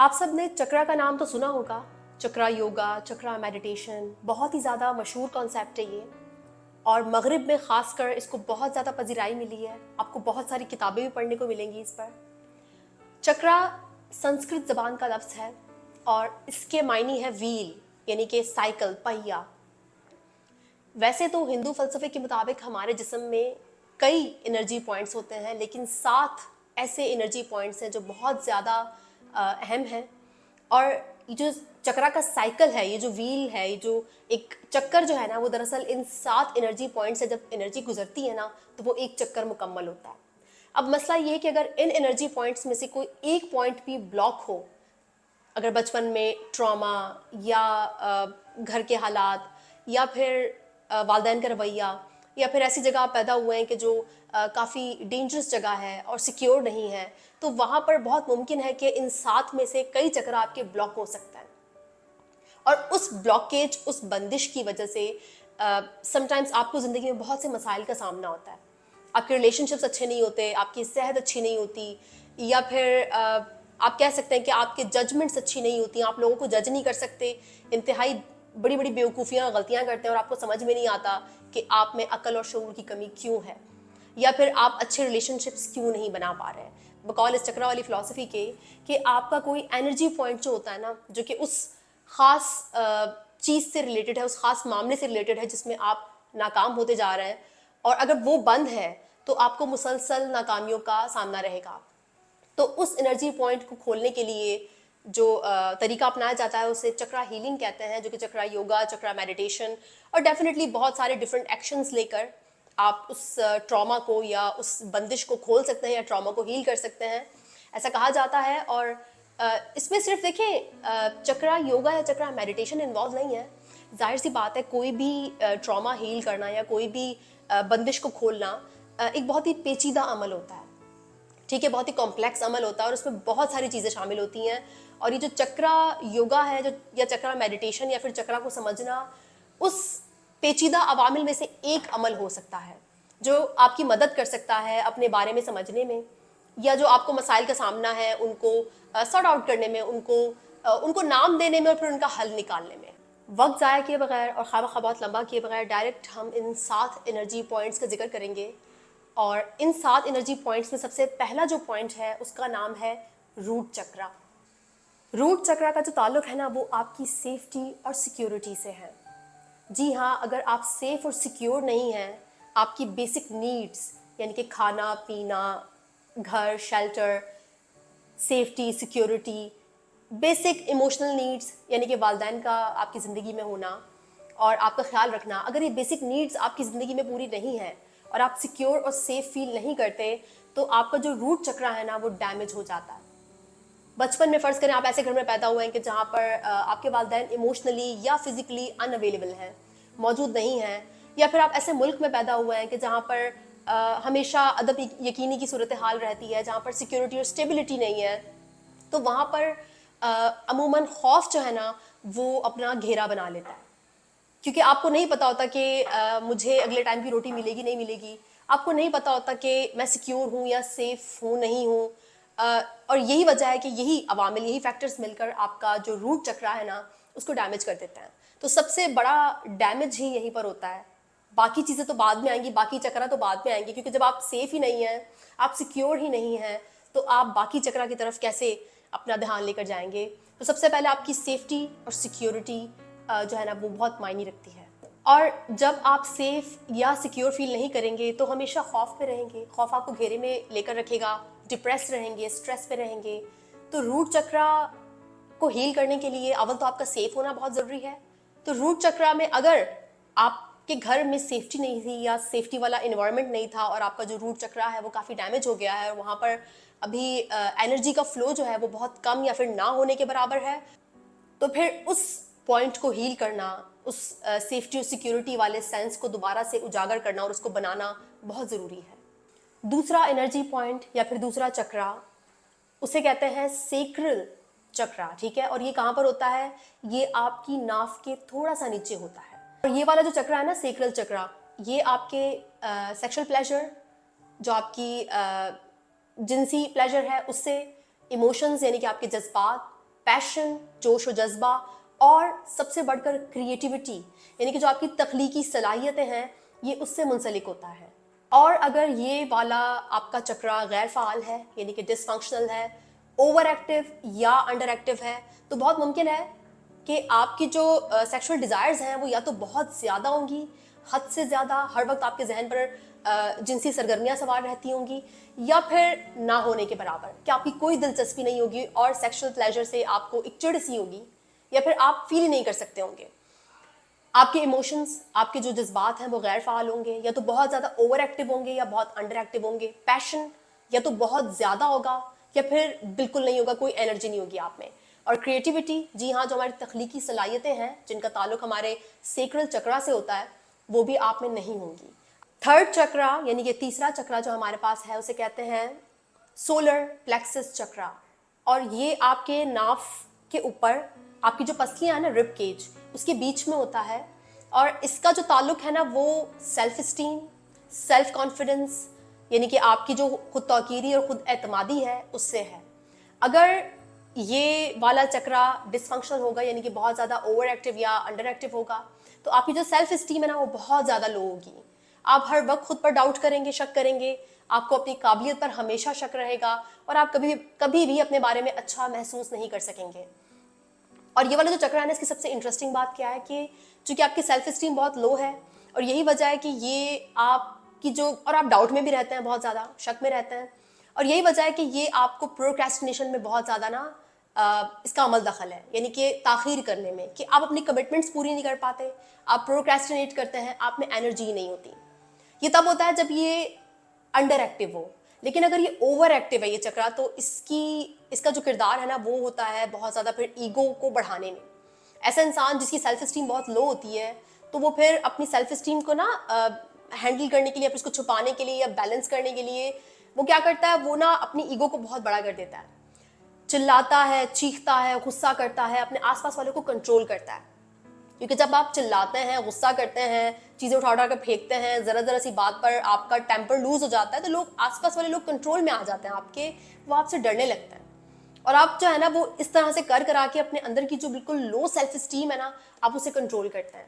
आप सब ने चक्रा का नाम तो सुना होगा। चक्रा योगा, चक्रा मेडिटेशन बहुत ही ज़्यादा मशहूर कॉन्सेप्ट है ये। और मगरिब में ख़ासकर इसको बहुत ज़्यादा पजीराई मिली है। आपको बहुत सारी किताबें भी पढ़ने को मिलेंगी इस पर। चक्रा संस्कृत ज़बान का लफ्ज़ है और इसके मायने है व्हील, यानी कि साइकिल, पहिया। वैसे तो हिंदू फलसफे के मुताबिक हमारे जिस्म में कई एनर्जी पॉइंट्स होते हैं, लेकिन 7 ऐसे एनर्जी पॉइंट्स हैं जो बहुत ज़्यादा अहम हैं। और ये जो चक्रा का साइकिल है, ये जो व्हील है, ये जो एक चक्कर जो है ना, वो दरअसल इन 7 एनर्जी पॉइंट से जब एनर्जी गुजरती है ना, तो वो एक चक्कर मुकम्मल होता है। अब मसला ये है कि अगर इन एनर्जी पॉइंट्स में से कोई एक पॉइंट भी ब्लॉक हो, अगर बचपन में ट्रॉमा या घर के हालात या फिर वालदैन का रवैया या फिर ऐसी जगह आप पैदा हुए हैं कि जो काफ़ी डेंजरस जगह है और सिक्योर नहीं है, तो वहाँ पर बहुत मुमकिन है कि इन 7 में से कई चक्र आपके ब्लॉक हो सकता है। और उस ब्लॉकेज, उस बंदिश की वजह से समटाइम्स आपको ज़िंदगी में बहुत से मसाइल का सामना होता है। आपके रिलेशनशिप्स अच्छे नहीं होते, आपकी सेहत अच्छी नहीं होती, या फिर आप कह सकते हैं कि आपके जजमेंट्स अच्छी नहीं होती, आप लोगों को जज नहीं कर सकते, इंतहाई बड़ी बड़ी बेवकूफ़ियाँ, गलतियाँ करते हैं और आपको समझ में नहीं आता कि आप में अकल और शऊर की कमी क्यों है, या फिर आप अच्छे रिलेशनशिप्स क्यों नहीं बना पा रहे हैं। बकौल इस चक्रा वाली फ़िलासफ़ी के कि आपका कोई एनर्जी पॉइंट जो होता है ना, जो कि उस ख़ास चीज़ से रिलेटेड है, उस ख़ास मामले से रिलेटेड है जिसमें आप नाकाम होते जा रहे हैं, और अगर वो बंद है तो आपको मुसलसल नाकामियों का सामना रहेगा। तो उस एनर्जी पॉइंट को खोलने के लिए जो तरीका अपनाया जाता है उसे चक्रा हीलिंग कहते हैं, जो कि चक्रा योगा, चक्रा मेडिटेशन और डेफिनेटली बहुत सारे डिफरेंट एक्शंस लेकर आप उस ट्रॉमा को या उस बंदिश को खोल सकते हैं या ट्रॉमा को हील कर सकते हैं, ऐसा कहा जाता है। और इसमें सिर्फ देखें चक्रा योगा या चक्रा मेडिटेशन इन्वॉल्व नहीं है। जाहिर सी बात है, कोई भी ट्रॉमा हील करना या कोई भी बंदिश को खोलना एक बहुत ही पेचीदा अमल होता है, ठीक है, बहुत ही कॉम्प्लेक्स अमल होता है और उसमें बहुत सारी चीज़ें शामिल होती हैं। और ये जो चक्रा योगा है, जो या चक्रा मेडिटेशन या फिर चक्रा को समझना, उस पेचीदा अवामिल में से एक अमल हो सकता है जो आपकी मदद कर सकता है अपने बारे में समझने में, या जो आपको मसाइल का सामना है उनको सॉर्ट आउट करने में, उनको नाम देने में और फिर उनका हल निकालने में। वक्त ज़ाया किए बगैर और खाबा बहुत लंबा किए बगैर डायरेक्ट हम इन 7 एनर्जी पॉइंट्स का जिक्र करेंगे। और इन 7 एनर्जी पॉइंट्स में सबसे पहला जो पॉइंट है उसका नाम है रूट चक्रा। रूट चक्रा का जो ताल्लुक है ना, वो आपकी सेफ्टी और सिक्योरिटी से है। जी हाँ, अगर आप सेफ और सिक्योर नहीं हैं, आपकी बेसिक नीड्स यानी कि खाना पीना, घर, shelter, safety, security, basic emotional needs यानी कि वालदैन का आपकी ज़िंदगी में होना और आपका ख्याल रखना, अगर ये बेसिक नीड्स आपकी ज़िंदगी में पूरी नहीं है और आप सिक्योर और सेफ फील नहीं करते, तो आपका जो रूट चक्रा है ना, वो डैमेज हो जाता है। बचपन में फ़र्ज़ करें आप ऐसे घर में पैदा हुए हैं कि जहाँ पर आपके वालिदैन इमोशनली या फिज़िकली अनअवेलेबल हैं, मौजूद नहीं हैं, या फिर आप ऐसे मुल्क में पैदा हुए हैं कि जहाँ पर हमेशा अदब यकीनी की सूरत हाल रहती है, जहाँ पर सिक्योरिटी और स्टेबिलिटी नहीं है, तो वहाँ पर अमूमन खौफ जो है ना, वो अपना घेरा बना लेता है, क्योंकि आपको नहीं पता होता कि मुझे अगले टाइम की रोटी मिलेगी नहीं मिलेगी, आपको नहीं पता होता कि मैं सिक्योर हूँ या सेफ हूँ नहीं हूँ। और यही वजह है कि यही अवामिल, यही फैक्टर्स मिलकर आपका जो रूट चक्रा है ना, उसको डैमेज कर देते हैं। तो सबसे बड़ा डैमेज ही यहीं पर होता है। बाकी चीज़ें तो बाद में आएंगी, बाकी चक्रा तो बाद में आएंगे, क्योंकि जब आप सेफ ही नहीं हैं, आप सिक्योर ही नहीं हैं, तो आप बाकी चक्रा की तरफ कैसे अपना ध्यान लेकर जाएंगे। तो सबसे पहले आपकी सेफ्टी और सिक्योरिटी जो है ना, वो बहुत मायने रखती है। और जब आप सेफ या सिक्योर फील नहीं करेंगे तो हमेशा खौफ पे रहेंगे, खौफ आपको घेरे में लेकर रखेगा, डिप्रेस रहेंगे, स्ट्रेस पे रहेंगे। तो रूट चक्रा को हील करने के लिए अव्वल तो आपका सेफ होना बहुत ज़रूरी है। तो रूट चक्रा में अगर आपके घर में सेफ्टी नहीं थी या सेफ्टी वाला इन्वायरमेंट नहीं था और आपका जो रूट चक्रा है वो काफ़ी डैमेज हो गया है और वहाँ पर अभी एनर्जी का फ्लो जो है वो बहुत कम या फिर ना होने के बराबर है, तो फिर उस पॉइंट को हील करना, उस सेफ्टी और सिक्योरिटी वाले सेंस को दोबारा से उजागर करना और उसको बनाना बहुत ज़रूरी है। दूसरा एनर्जी पॉइंट या फिर दूसरा चक्रा, उसे कहते हैं सेक्रल चक्रा, ठीक है। और ये कहाँ पर होता है? ये आपकी नाफ के थोड़ा सा नीचे होता है। और ये वाला जो चक्रा है ना, सेक्रल चक्रा, ये आपके सेक्सुअल प्लेजर, जो आपकी जिनसी प्लेजर है उससे, इमोशंस यानी कि आपके जज्बात, पैशन, जोश और जज्बा, और सबसे बढ़कर क्रिएटिविटी, यानी कि जो आपकी तख्लीकी सलाहियतें हैं, ये उससे मुंसलिक होता है। और अगर ये वाला आपका चक्रा गैर फ़ाल है, यानी कि डिसफंक्शनल है, ओवर एक्टिव या अंडर एक्टिव है, तो बहुत मुमकिन है कि आपकी जो सेक्सुअल डिज़ायर्स हैं वो या तो बहुत ज़्यादा होंगी, हद से ज़्यादा, हर वक्त आपके जहन पर जिनसी सरगर्मियाँ सवार रहती होंगी, या फिर ना होने के बराबर, कि आपकी कोई दिलचस्पी नहीं होगी और सेक्सुअल प्लेजर से आपको एक चिढ़ सी होगी, या फिर आप फील ही नहीं कर सकते होंगे। आपके इमोशंस, आपके जो जज्बात हैं वो गैर फ़ाल होंगे, या तो बहुत ज़्यादा ओवर एक्टिव होंगे या बहुत अंडर एक्टिव होंगे। पैशन या तो बहुत ज़्यादा होगा या फिर बिल्कुल नहीं होगा, कोई एनर्जी नहीं होगी आप में। और क्रिएटिविटी, जी हाँ, जो हमारी तख्लीकी सलाहियतें हैं जिनका ताल्लुक हमारे सेक्रल चक्रा से होता है, वो भी आप में नहीं होंगी। थर्ड चक्रा, यानी कि तीसरा चक्रा जो हमारे पास है, उसे कहते हैं सोलर प्लेक्सस चक्रा। और ये आपके नाफ के ऊपर, आपकी जो पसलियाँ हैं ना, रिब केज, उसके बीच में होता है। और इसका जो ताल्लुक है ना, वो सेल्फ इस्टीम, सेल्फ कॉन्फिडेंस, यानी कि आपकी जो खुद तौकीरी और खुद एतमादी है, उससे है। अगर ये वाला चक्रा डिसफंक्शनल होगा, यानी कि बहुत ज़्यादा ओवर एक्टिव या अंडर एक्टिव होगा, तो आपकी जो सेल्फ इस्टीम है ना, वो बहुत ज़्यादा लो होगी। आप हर वक्त खुद पर डाउट करेंगे, शक करेंगे, आपको अपनी काबिलियत पर हमेशा शक रहेगा, और आप कभी भी अपने बारे में अच्छा महसूस नहीं कर सकेंगे। और ये वाला जो चक्र है ना, इसकी सबसे इंटरेस्टिंग बात क्या है कि चूंकि आपकी सेल्फ स्टीम बहुत लो है, और यही वजह है कि ये आपकी जो, और आप डाउट में भी रहते हैं, बहुत ज़्यादा शक में रहते हैं, और यही वजह है कि ये आपको प्रोक्रेस्टिनेशन में बहुत ज़्यादा ना इसका अमल दखल है, यानी कि ताख़ीर करने में, कि आप अपनी कमिटमेंट्स पूरी नहीं कर पाते, आप प्रोक्रेस्टिनेट करते हैं, आप में एनर्जी नहीं होती। ये तब होता है जब ये अंडर एक्टिव हो। लेकिन अगर ये ओवर एक्टिव है ये चक्रा, तो इसका जो किरदार है ना, वो होता है बहुत ज़्यादा फिर ईगो को बढ़ाने में। ऐसा इंसान जिसकी सेल्फ इस्टीम बहुत लो होती है, तो वो फिर अपनी सेल्फ इस्टीम को ना हैंडल करने के लिए, फिर उसको छुपाने के लिए या बैलेंस करने के लिए, वो क्या करता है, वो ना अपनी ईगो को बहुत बड़ा कर देता है, चिल्लाता है, चीखता है, गुस्सा करता है, अपने आसपास वालों को कंट्रोल करता है। क्योंकि जब आप चिल्लाते हैं, गुस्सा करते हैं, चीज़ें उठा कर फेंकते हैं, ज़रा सी बात पर आपका टेम्पर लूज हो जाता है, तो लोग, आसपास वाले लोग कंट्रोल में आ जाते हैं आपके, वो आपसे डरने लगते हैं। और आप जो है ना, वो इस तरह से कर करा के अपने अंदर की जो बिल्कुल लो सेल्फ स्टीम है ना, आप उसे कंट्रोल करते हैं।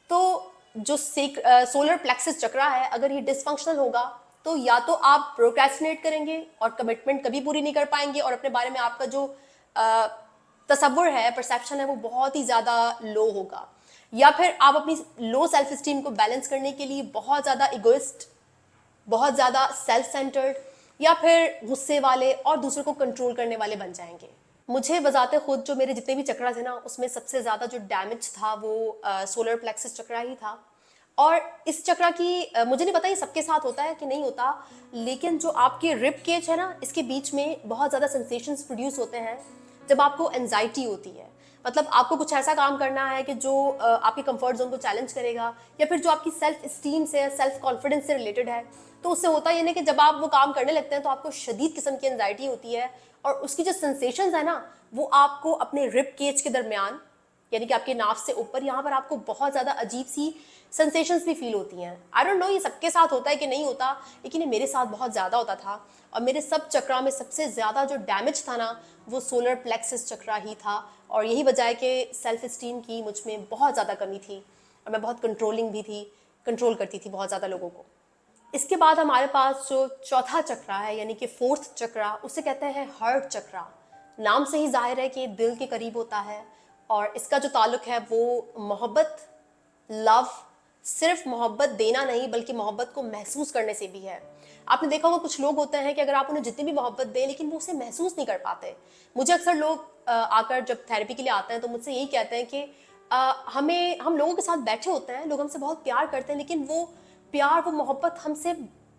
तो जो सोलर प्लेक्सस चक्रा है, अगर ये डिसफंक्शनल होगा, तो या तो आप प्रोक्रेस्टिनेट करेंगे और कमिटमेंट कभी पूरी नहीं कर पाएंगे, और अपने बारे में आपका जो तसव्वुर है, परसेप्शन है, वो बहुत ही ज़्यादा लो होगा। या फिर आप अपनी लो सेल्फ स्टीम को बैलेंस करने के लिए बहुत ज़्यादा इगोइस्ट, बहुत ज़्यादा सेल्फ सेंटर्ड, या फिर गुस्से वाले और दूसरों को कंट्रोल करने वाले बन जाएंगे। मुझे बजाते खुद जो मेरे जितने भी चक्रा थे ना, उसमें सबसे ज़्यादा जो डैमेज था वो सोलर प्लेक्सस चक्रा ही था। और इस चक्रा की मुझे नहीं पता ये सबके साथ होता है कि नहीं होता, लेकिन जो आपके रिब केज है ना, इसके बीच में बहुत ज़्यादा सेंसेशंस प्रोड्यूस होते हैं जब आपको एंजाइटी होती है। मतलब आपको कुछ ऐसा काम करना है कि जो आपके कंफर्ट जोन को चैलेंज करेगा, या फिर जो आपकी सेल्फ स्टीम से, सेल्फ कॉन्फिडेंस से रिलेटेड है। तो उससे होता ये नहीं कि जब आप वो काम करने लगते हैं तो आपको शदीद किस्म की एंजाइटी होती है, और उसकी जो सेंसेशंस है ना, वो आपको अपने रिब केज के दरमियान, यानी कि आपके नाफ से ऊपर, यहाँ पर आपको बहुत ज़्यादा अजीब सी सेंसेशंस भी फील होती हैं। आई डोंट नो ये सबके साथ होता है कि नहीं होता, लेकिन ये मेरे साथ बहुत ज़्यादा होता था। और मेरे सब चक्रा में सबसे ज़्यादा जो डैमेज था ना, वो सोलर प्लेक्सस चक्रा ही था। और यही वजह है कि सेल्फ स्टीम की मुझ में बहुत ज़्यादा कमी थी, और मैं बहुत कंट्रोलिंग भी थी, कंट्रोल करती थी बहुत ज़्यादा लोगों को। इसके बाद हमारे पास जो चौथा चक्रा है, यानी कि फोर्थ चक्रा, उसे कहते हैं हार्ट चक्रा। नाम से ही जाहिर है कि दिल के करीब होता है, और इसका जो ताल्लुक है वो मोहब्बत, लव, सिर्फ मोहब्बत देना नहीं बल्कि मोहब्बत को महसूस करने से भी है। आपने देखा होगा कुछ लोग होते हैं कि अगर आप उन्हें जितनी भी मोहब्बत दें, लेकिन वो उसे महसूस नहीं कर पाते। मुझे अक्सर लोग आकर जब थेरेपी के लिए आते हैं तो मुझसे यही कहते हैं कि हम लोगों के साथ बैठे होते हैं, लोग हमसे बहुत प्यार करते हैं, लेकिन वो प्यार, वो मोहब्बत हमसे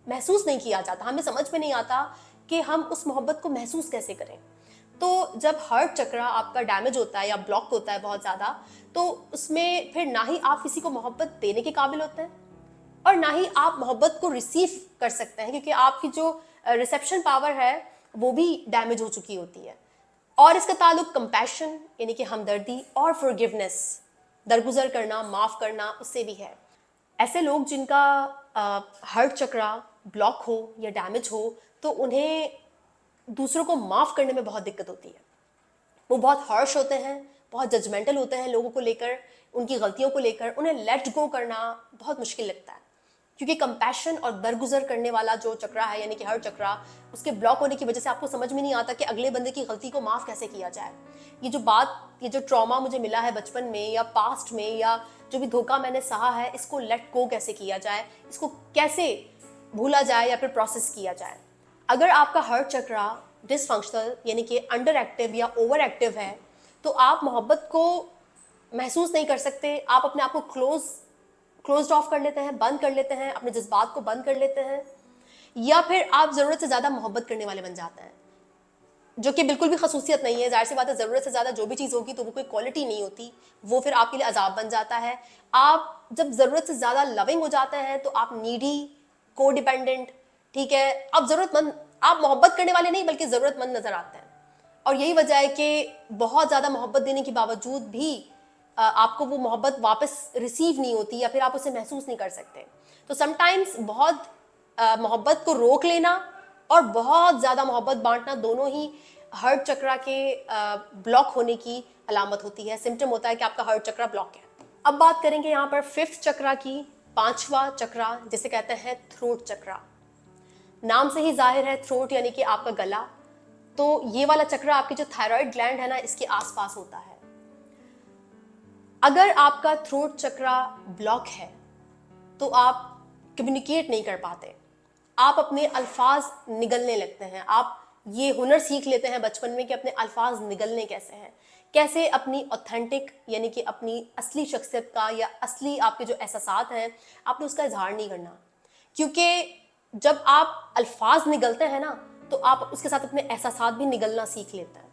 महसूस नहीं किया जाता, हमें समझ में नहीं आता कि हम उस मोहब्बत को महसूस कैसे करें। तो जब हार्ट चक्रा आपका डैमेज होता है या ब्लॉक होता है बहुत ज़्यादा, तो उसमें फिर ना ही आप किसी को मोहब्बत देने के काबिल होते हैं, और ना ही आप मोहब्बत को रिसीव कर सकते हैं, क्योंकि आपकी जो रिसेप्शन पावर है वो भी डैमेज हो चुकी होती है। और इसका ताल्लुक कंपैशन, यानी कि हमदर्दी, और फॉरगिवनेस, दरगुजर करना, माफ़ करना, उससे भी है। ऐसे लोग जिनका हार्ट चक्रा ब्लॉक हो या डैमेज हो, तो उन्हें दूसरों को माफ़ करने में बहुत दिक्कत होती है। वो बहुत हर्श होते हैं, बहुत जजमेंटल होते हैं लोगों को लेकर, उनकी गलतियों को लेकर। उन्हें लेट गो करना बहुत मुश्किल लगता है, क्योंकि कंपैशन और दरगुजर करने वाला जो चक्रा है, यानी कि हर चक्रा, उसके ब्लॉक होने की वजह से आपको समझ में नहीं आता कि अगले बंदे की गलती को माफ़ कैसे किया जाए। ये जो ट्रॉमा मुझे मिला है बचपन में या पास्ट में, या जो भी धोखा मैंने सहा है, इसको लेट गो कैसे किया जाए, इसको कैसे भूला जाए या फिर प्रोसेस किया जाए। अगर आपका हर चक्रा डिसफंक्शनल यानी कि अंडर एक्टिव या ओवर एक्टिव है, तो आप मोहब्बत को महसूस नहीं कर सकते। आप अपने आप को क्लोज्ड ऑफ कर लेते हैं, बंद कर लेते हैं, अपने जज्बात को बंद कर लेते हैं, या फिर आप ज़रूरत से ज़्यादा मोहब्बत करने वाले बन जाते हैं, जो कि बिल्कुल भी खसूसियत नहीं है। जाहिर सी बात है, ज़रूरत से ज़्यादा जो भी चीज़ होगी तो वो कोई क्वालिटी नहीं होती, वो फिर आपके लिए अजाब बन जाता है। आप जब ज़रूरत से ज़्यादा लविंग हो जाते हैं तो आप नीडी, को डिपेंडेंट, ठीक है, आप ज़रूरतमंद, आप मोहब्बत करने वाले नहीं बल्कि ज़रूरतमंद नज़र आते हैं। और यही वजह है कि बहुत ज़्यादा मोहब्बत देने के बावजूद भी आपको वो मोहब्बत वापस रिसीव नहीं होती, या फिर आप उसे महसूस नहीं कर सकते। तो समटाइम्स बहुत मोहब्बत को रोक लेना और बहुत ज़्यादा मोहब्बत बांटना, दोनों ही हर्ट चक्रा के ब्लॉक होने की अलामत होती है, सिम्टम होता है कि आपका हर्ट चक्रा ब्लॉक है। अब बात करेंगे यहाँ पर फिफ्थ चक्रा की, पांचवा चक्रा, जिसे कहते हैं थ्रोट चक्रा। नाम से ही जाहिर है, थ्रोट यानी कि आपका गला। तो ये वाला चक्रा आपकी जो थायराइड ग्लैंड है ना, इसके आसपास होता है। अगर आपका थ्रोट चक्रा ब्लॉक है तो आप कम्युनिकेट नहीं कर पाते, आप अपने अल्फाज निगलने लगते हैं। आप ये हुनर सीख लेते हैं बचपन में कि अपने अल्फाज निगलने कैसे हैं, कैसे अपनी ऑथेंटिक यानी कि अपनी असली शख्सियत का या असली आपके जो एहसासात हैं, आपने उसका इजहार नहीं करना। क्योंकि जब आप अल्फाज निगलते हैं ना, तो आप उसके साथ अपने एहसासात भी निगलना सीख लेते हैं,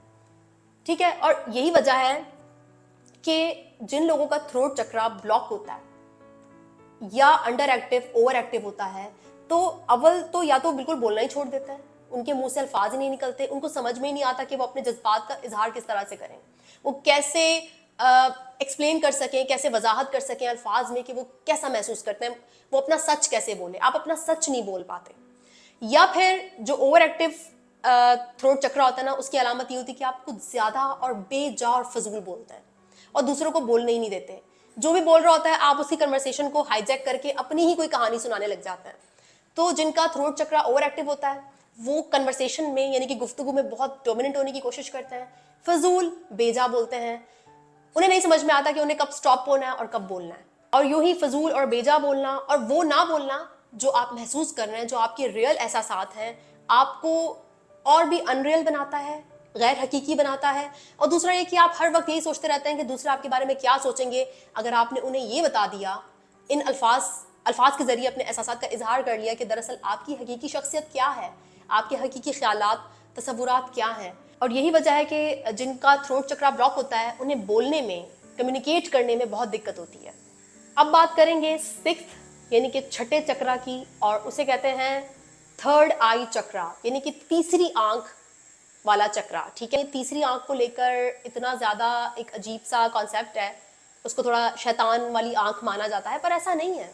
ठीक है। और यही वजह है कि जिन लोगों का थ्रोट चक्रा ब्लॉक होता है या अंडर एक्टिव, ओवर एक्टिव होता है, तो अव्वल तो या तो बिल्कुल बोलना ही छोड़ देते हैं, उनके मुंह से अल्फाज ही नहीं निकलते, उनको समझ में ही नहीं आता कि वो अपने जज्बात का इजहार किस तरह से करें, वो कैसे एक्सप्लेन कर सकें, कैसे वजाहत कर सकें अल्फाज में कि वो कैसा महसूस करते हैं, वो अपना सच कैसे बोले। आप अपना सच नहीं बोल पाते। या फिर जो ओवर एक्टिव थ्रोट चक्रा होता है ना, उसकी अलामत ये होती है कि आप कुछ ज़्यादा और बेजा और फजूल बोलते हैं और दूसरों को बोलने ही नहीं देते। जो भी बोल रहा होता है आप उसी कन्वर्सेशन को हाईजैक करके अपनी ही कोई कहानी सुनाने लग जाते हैं। तो जिनका थ्रोट चक्रा ओवर एक्टिव होता है, वो कन्वर्सेशन में यानी कि गुफ्तगू में बहुत डोमिनेंट होने की कोशिश करते हैं, फजूल बेजा बोलते हैं, उन्हें नहीं समझ में आता कि उन्हें कब स्टॉप होना है और कब बोलना है। और यूं ही फजूल और बेजा बोलना और वो ना बोलना जो आप महसूस कर रहे हैं, जो आपके रियल एहसासात हैं, आपको और भी अनरियल बनाता है, गैर हकीकी बनाता है। और दूसरा ये कि आप हर वक्त यही सोचते रहते हैं कि दूसरे आपके बारे में क्या सोचेंगे। अगर आपने उन्हें ये बता दिया, इन अल्फाज के जरिए अपने एहसासात का इजहार कर लिया कि दरअसल आपकी हकीकी शख्सियत क्या है, आपके हकीकी ख्यालात, तसव्वुरात क्या हैं। और यही वजह है कि जिनका थ्रोट चक्रा ब्लॉक होता है, उन्हें बोलने में, कम्युनिकेट करने में बहुत दिक्कत होती है। अब बात करेंगे सिक्स्थ यानी कि छठे चक्रा की, और उसे कहते हैं थर्ड आई चक्रा, यानी कि तीसरी आंख वाला चक्रा, ठीक है। तीसरी आंख को लेकर इतना ज़्यादा एक अजीब सा कॉन्सेप्ट है, उसको थोड़ा शैतान वाली आंख माना जाता है, पर ऐसा नहीं है।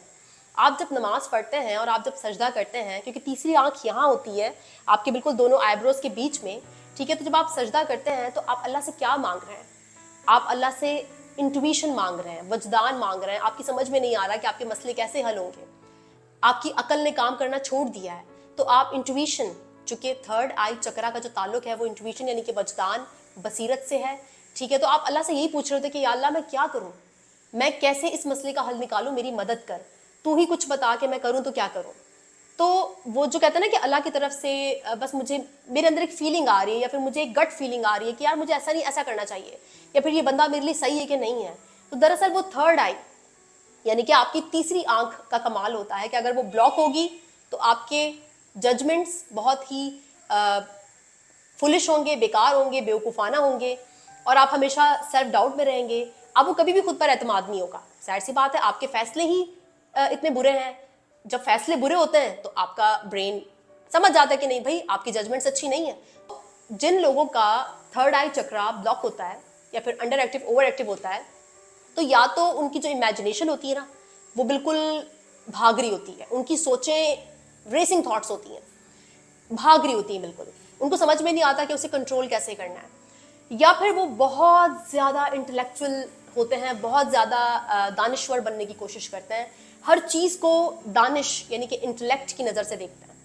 आप जब नमाज पढ़ते हैं और आप जब सजदा करते हैं, क्योंकि तीसरी आंख यहाँ होती है आपके बिल्कुल दोनों आईब्रोज के बीच में, ठीक है। तो जब आप सजदा करते हैं तो आप अल्लाह से क्या मांग रहे हैं? आप अल्लाह से इंट्यूशन मांग रहे हैं, वजदान मांग रहे हैं। आपकी समझ में नहीं आ रहा कि आपके मसले कैसे हल होंगे, आपकी अकल ने काम करना छोड़ दिया है, तो आप इंट्यूशन, चूंकि थर्ड आई चक्रा का जो ताल्लुक है वो इंट्यूशन यानी कि वजदान, बसीरत से है, ठीक है। तो आप अल्लाह से यही पूछ रहे थे कि या अल्लाह मैं क्या करूं, मैं कैसे इस मसले का हल निकालूं, मेरी मदद कर, तू ही कुछ बता कि मैं करूं तो क्या करूं। तो वो जो कहते हैं ना कि अल्लाह की तरफ से बस मुझे, मेरे अंदर एक फीलिंग आ रही है या फिर मुझे एक गट फीलिंग आ रही है कि यार मुझे ऐसा नहीं, ऐसा करना चाहिए, या फिर ये बंदा मेरे लिए सही है कि नहीं है। तो दरअसल वो थर्ड आई यानी कि आपकी तीसरी आंख का कमाल होता है कि अगर वो ब्लॉक होगी तो आपके जजमेंट्स बहुत ही फुलिश होंगे, बेकार होंगे, बेवकूफ़ाना होंगे, और आप हमेशा सेल्फ डाउट में रहेंगे। आपको कभी भी खुद पर एतमाद नहीं होगा। जाहिर सी बात है, आपके फैसले ही इतने बुरे हैं। जब फैसले बुरे होते हैं तो आपका ब्रेन समझ जाता है कि नहीं भाई, आपकी जजमेंट्स अच्छी नहीं है। तो जिन लोगों का थर्ड आई चक्रा ब्लॉक होता है या फिर अंडर एक्टिव, ओवर एक्टिव होता है, तो या तो उनकी जो इमेजिनेशन होती है ना, वो बिल्कुल भाग रही होती है, उनकी सोचें रेसिंग थॉट्स होती हैं, भाग रही होती हैं बिल्कुल, उनको समझ में नहीं आता कि उसे कंट्रोल कैसे करना है। या फिर वो बहुत ज़्यादा इंटेलेक्चुअल होते हैं, बहुत ज़्यादा दानिश्वर बनने की कोशिश करते हैं, हर चीज़ को दानिश यानी कि इंटेलेक्ट की नज़र से देखते हैं।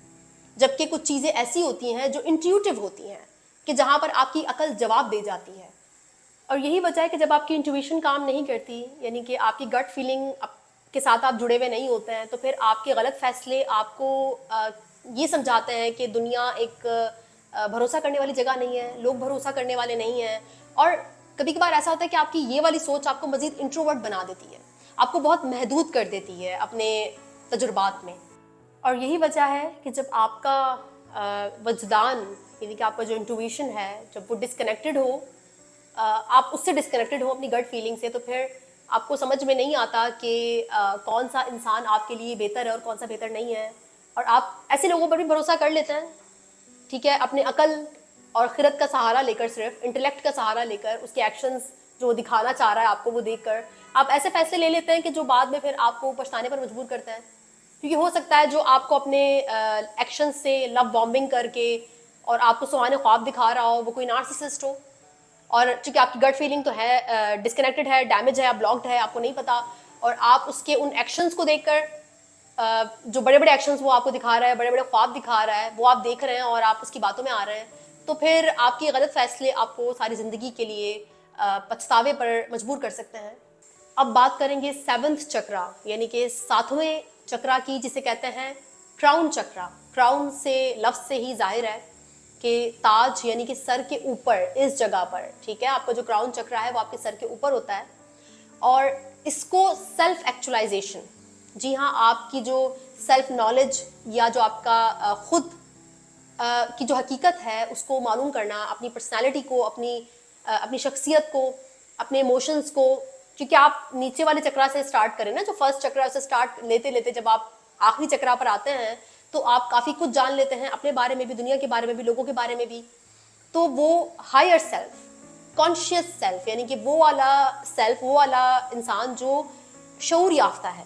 जबकि कुछ चीज़ें ऐसी होती हैं जो इंट्यूटिव होती हैं, कि जहाँ पर आपकी अकल जवाब दे जाती है। और यही वजह है कि जब आपकी इंट्यूशन काम नहीं करती, यानी कि आपकी गट फीलिंग के साथ आप जुड़े हुए नहीं होते हैं, तो फिर आपके गलत फैसले आपको ये समझाते हैं कि दुनिया एक भरोसा करने वाली जगह नहीं है, लोग भरोसा करने वाले नहीं हैं। और कभी कभार ऐसा होता है कि आपकी ये वाली सोच आपको मजीद इंट्रोवर्ट बना देती है, आपको बहुत महदूद कर देती है अपने तजुर्बात में। और यही वजह है कि जब आपका वजदान यानी कि आपका जो इंट्यूशन है, जब वो डिस्कनेक्टेड हो, आप उससे डिस्कनेक्टेड हो अपनी गट फीलिंग से, तो फिर आपको समझ में नहीं आता कि कौन सा इंसान आपके लिए बेहतर है और कौन सा बेहतर नहीं है। और आप ऐसे लोगों पर भी भरोसा कर लेते हैं, ठीक है, अपने अकल और खिरत का सहारा लेकर, सिर्फ इंटेलेक्ट का सहारा लेकर, उसके एक्शंस जो दिखाना चाह रहा है आपको वो देखकर आप ऐसे फैसले ले लेते हैं कि जो बाद में फिर आपको पछताने पर मजबूर करता है। क्योंकि हो सकता है जो आपको अपने एक्शन से लव बॉम्बिंग करके और आपको सुहाने ख्वाब दिखा रहा हो, वो कोई नार्सिसिस्ट हो, और चूंकि आपकी गट फीलिंग तो है डिस्कनेक्टेड है, डैमेज है, ब्लॉक्ड है, आपको नहीं पता, और आप उसके उन एक्शंस को देखकर जो बड़े बड़े एक्शंस वो आपको दिखा रहा है, बड़े बड़े ख्वाब दिखा रहा है, वो आप देख रहे हैं और आप उसकी बातों में आ रहे हैं, तो फिर आपके गलत फैसले आपको सारी ज़िंदगी के लिए पछतावे पर मजबूर कर सकते हैं। अब बात करेंगे सेवंथ चक्रा यानी कि सातवें चक्रा की, जिसे कहते हैं क्राउन चक्रा। क्राउन से लफ्ज़ से ही जाहिर है कि ताज यानी कि सर के ऊपर, इस जगह पर, ठीक है, आपका जो क्राउन चक्रा है वो आपके सर के ऊपर होता है। और इसको सेल्फ एक्चुअलाइजेशन, जी हाँ, आपकी जो सेल्फ नॉलेज या जो आपका खुद की जो हकीकत है उसको मालूम करना, अपनी पर्सनालिटी को, अपनी शख्सियत को, अपने इमोशंस को, क्योंकि आप नीचे वाले चक्रा से स्टार्ट करें ना, जो फर्स्ट चक्रा से स्टार्ट लेते लेते जब आप आखिरी चक्रा पर आते हैं तो आप काफ़ी कुछ जान लेते हैं, अपने बारे में भी, दुनिया के बारे में भी, लोगों के बारे में भी। तो वो हायर सेल्फ, कॉन्शियस सेल्फ, यानी कि वो वाला सेल्फ, वो वाला इंसान जो शऊर याफ्ता है,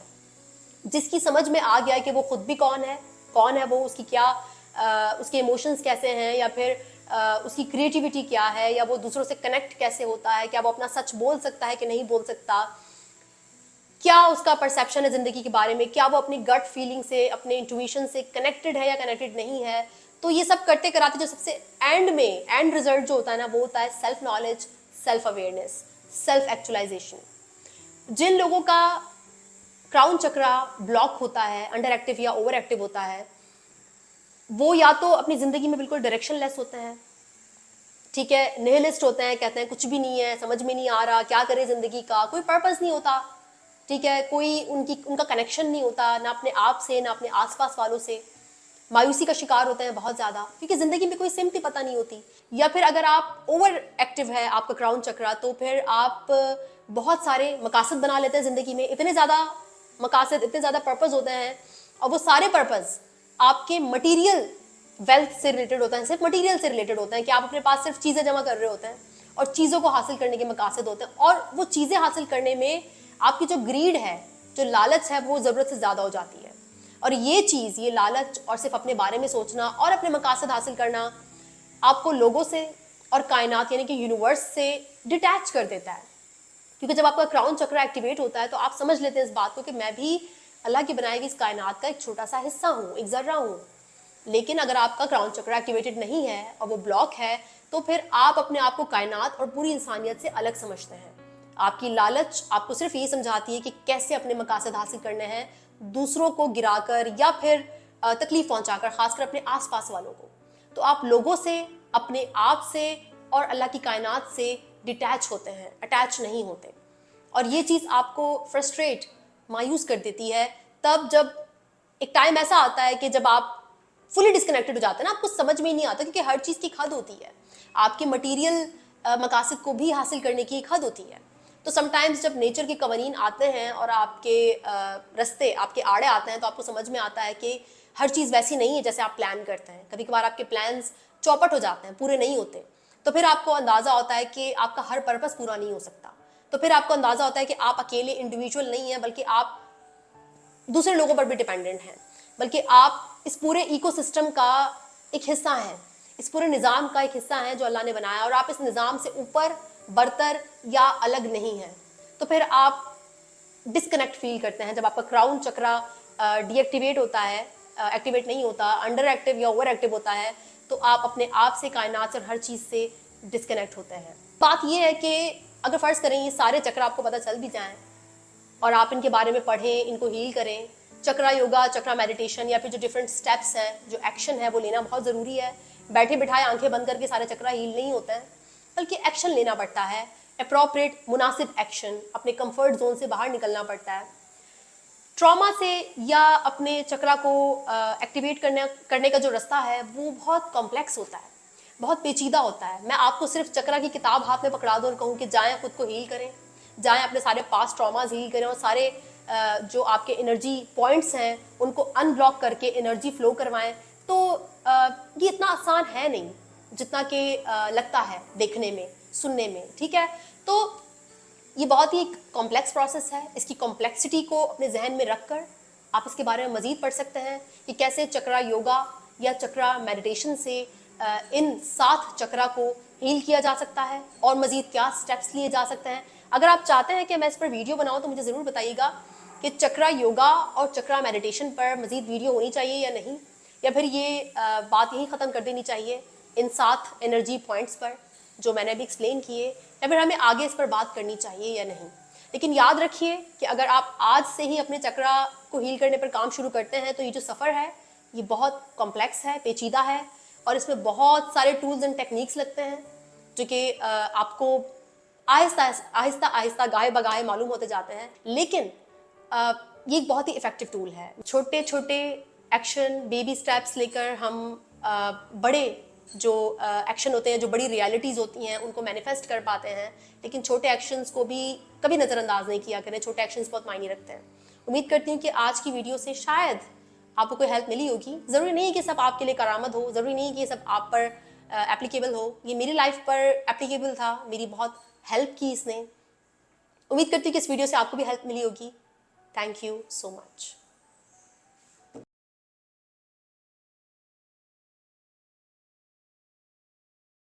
जिसकी समझ में आ गया है कि वो खुद भी कौन है वो, उसकी क्या उसके इमोशंस कैसे हैं, या फिर उसकी क्रिएटिविटी क्या है, या वो दूसरों से कनेक्ट कैसे होता है, क्या वो अपना सच बोल सकता है कि नहीं बोल सकता, क्या उसका परसेप्शन है ज़िंदगी के बारे में, क्या वो अपनी गट फीलिंग से, अपने इंट्यूशन से कनेक्टेड है या कनेक्टेड नहीं है। तो ये सब करते कराते जो सबसे एंड रिजल्ट जो होता है ना, वो होता है self knowledge, self awareness, self actualization. जिन लोगों का क्राउन चक्रा ब्लॉक होता है, अंडर एक्टिव या ओवर एक्टिव होता है, वो या तो अपनी ज़िंदगी में बिल्कुल डायरेक्शनलेस होते हैं, ठीक है, निहिलिस्ट होते हैं, कहते हैं कुछ भी नहीं है, समझ में नहीं आ रहा क्या करे ज़िंदगी का, कोई पर्पस नहीं होता, ठीक है, कोई उनका कनेक्शन नहीं होता, ना अपने आप से, ना अपने आसपास वालों से। मायूसी का शिकार होते हैं बहुत ज़्यादा, क्योंकि ज़िंदगी में कोई सिमत ही पता नहीं होती। या फिर अगर आप ओवर एक्टिव है आपका क्राउन चक्रा, तो फिर आप बहुत सारे मकासद बना लेते हैं ज़िंदगी में, इतने ज़्यादा मकासद, इतने ज़्यादा पर्पज़ होते हैं, और वो सारे पर्पज़ आपके मटीरियल वेल्थ से रिलेटेड होता है, सिर्फ मटीरियल से रिलेटेड होता है, कि आप अपने पास सिर्फ चीज़ें जमा कर रहे होते हैं और चीज़ों को हासिल करने के मकासद होते हैं, और वो चीज़ें हासिल करने में आपकी जो ग्रीड है, जो लालच है, वो ज़रूरत से ज़्यादा हो जाती है। और ये चीज़, ये लालच और सिर्फ अपने बारे में सोचना और अपने मकासद हासिल करना आपको लोगों से और कायनात यानी कि यूनिवर्स से डिटैच कर देता है। क्योंकि जब आपका क्राउन चक्र एक्टिवेट होता है तो आप समझ लेते हैं इस बात को कि मैं भी अल्लाह की बनाई हुई इस कायनात का एक छोटा सा हिस्सा हूँ, एक ज़र्रा हूँ। लेकिन अगर आपका क्राउन चक्र एक्टिवेटेड नहीं है और वो ब्लॉक है, तो फिर आप अपने आप को कायनात और पूरी इंसानियत से अलग समझते हैं। आपकी लालच आपको सिर्फ ये समझाती है कि कैसे अपने मकासद हासिल करने हैं, दूसरों को गिराकर या फिर तकलीफ पहुंचाकर, खासकर अपने आसपास वालों को। तो आप लोगों से, अपने आप से और अल्लाह की कायनात से डिटैच होते हैं, अटैच नहीं होते। और ये चीज़ आपको फ्रस्ट्रेट, मायूस कर देती है तब जब एक टाइम ऐसा आता है कि जब आप फुली डिस्कनेक्टेड हो जाते हैं ना, आपको समझ में ही नहीं आता, क्योंकि हर चीज़ की एक हद होती है, आपके मटीरियल मकासद को भी हासिल करने की एक हद होती है। तो समटाइम्स जब नेचर के कवानीन आते हैं और आपके रास्ते, आपके आड़े आते हैं, तो आपको समझ में आता है कि हर चीज़ वैसी नहीं है जैसे आप प्लान करते हैं। कभी कभार आपके प्लान्स चौपट हो जाते हैं, पूरे नहीं होते, तो फिर आपको अंदाज़ा होता है कि आपका हर पर्पस पूरा नहीं हो सकता। तो फिर आपको अंदाज़ा होता है कि आप अकेले इंडिविजुअल नहीं हैं, बल्कि आप दूसरे लोगों पर भी डिपेंडेंट हैं, बल्कि आप इस पूरे इकोसिस्टम का एक हिस्सा हैं। इस पूरे निज़ाम का एक हिस्सा हैं जो अल्लाह ने बनाया, और आप इस निज़ाम से ऊपर, बरतर या अलग नहीं हैं। तो फिर आप डिस्कनेक्ट फील करते हैं जब आपका क्राउन चक्रा डीएक्टिवेट होता है, एक्टिवेट नहीं होता, अंडर एक्टिव या ओवर एक्टिव होता है, तो आप अपने आप से, कायनात से और हर चीज़ से डिस्कनेक्ट होते हैं। बात यह है कि अगर फ़र्ज़ करें ये सारे चक्र आपको पता चल भी जाएं और आप इनके बारे में पढ़ें, इनको हील करें, चक्रा योगा, चक्रा मेडिटेशन या फिर जो डिफरेंट स्टेप्स हैं, जो एक्शन है वो लेना बहुत ज़रूरी है। बैठे बिठाए आंखें बंद करके सारे चक्रा हील नहीं होते हैं, बल्कि एक्शन लेना पड़ता है, अप्रोप्रिएट मुनासिब एक्शन, अपने कंफर्ट जोन से बाहर निकलना पड़ता है। ट्रॉमा से या अपने चक्रा को एक्टिवेट करने का जो रास्ता है वो बहुत कॉम्प्लेक्स होता है, बहुत पेचीदा होता है। मैं आपको सिर्फ चक्रा की किताब हाथ में पकड़ा दूँ और कहूँ कि जाएं खुद को हील करें, जाएं अपने सारे पास्ट ट्रॉमाज हील करें और सारे जो आपके एनर्जी पॉइंट्स हैं उनको अनब्लॉक करके एनर्जी फ्लो करवाएं, तो ये इतना आसान है नहीं जितना कि लगता है देखने में, सुनने में, ठीक है। तो ये बहुत ही कॉम्प्लेक्स प्रोसेस है। इसकी कॉम्प्लेक्सिटी को अपने जहन में रखकर आप इसके बारे में मज़ीद पढ़ सकते हैं कि कैसे चक्रा योगा या चक्रा मेडिटेशन से इन 7 चक्रा को हील किया जा सकता है और मज़ीद क्या स्टेप्स लिए जा सकते हैं। अगर आप चाहते हैं कि मैं इस पर वीडियो बनाऊं तो मुझे ज़रूर बताइएगा कि चक्रा योगा और चक्रा मेडिटेशन पर मज़ीद वीडियो होनी चाहिए या नहीं, या फिर ये बात यहीं ख़त्म कर देनी चाहिए इन 7 एनर्जी पॉइंट्स पर जो मैंने अभी एक्सप्लेन किए, या फिर हमें आगे इस पर बात करनी चाहिए या नहीं। लेकिन याद रखिए कि अगर आप आज से ही अपने चक्रा को हील करने पर काम शुरू करते हैं तो ये जो सफ़र है ये बहुत कॉम्प्लेक्स है, पेचीदा है, और इसमें बहुत सारे टूल्स एंड टेक्निक्स लगते हैं जो कि आपको आहिस्ता आहिस्ता आहिस्ता गाहे बगाहे मालूम होते जाते हैं। लेकिन ये एक बहुत ही इफ़ेक्टिव टूल है। छोटे छोटे एक्शन, बेबी स्टेप्स लेकर हम बड़े जो एक्शन होते हैं, जो बड़ी रियलिटीज़ होती हैं, उनको मैनिफेस्ट कर पाते हैं। लेकिन छोटे एक्शंस को भी कभी नज़रअंदाज नहीं किया करें, छोटे एक्शंस बहुत मायने रखते हैं। उम्मीद करती हूँ कि आज की वीडियो से शायद आपको कोई हेल्प मिली होगी। ज़रूरी नहीं है कि सब आपके लिए करामत हो, ज़रूरी नहीं है कि ये सब आप पर एप्लीकेबल हो। ये मेरी लाइफ पर एप्लीकेबल था, मेरी बहुत हेल्प की इसने। उम्मीद करती हूँ कि इस वीडियो से आपको भी हेल्प मिली होगी। Thank you so much.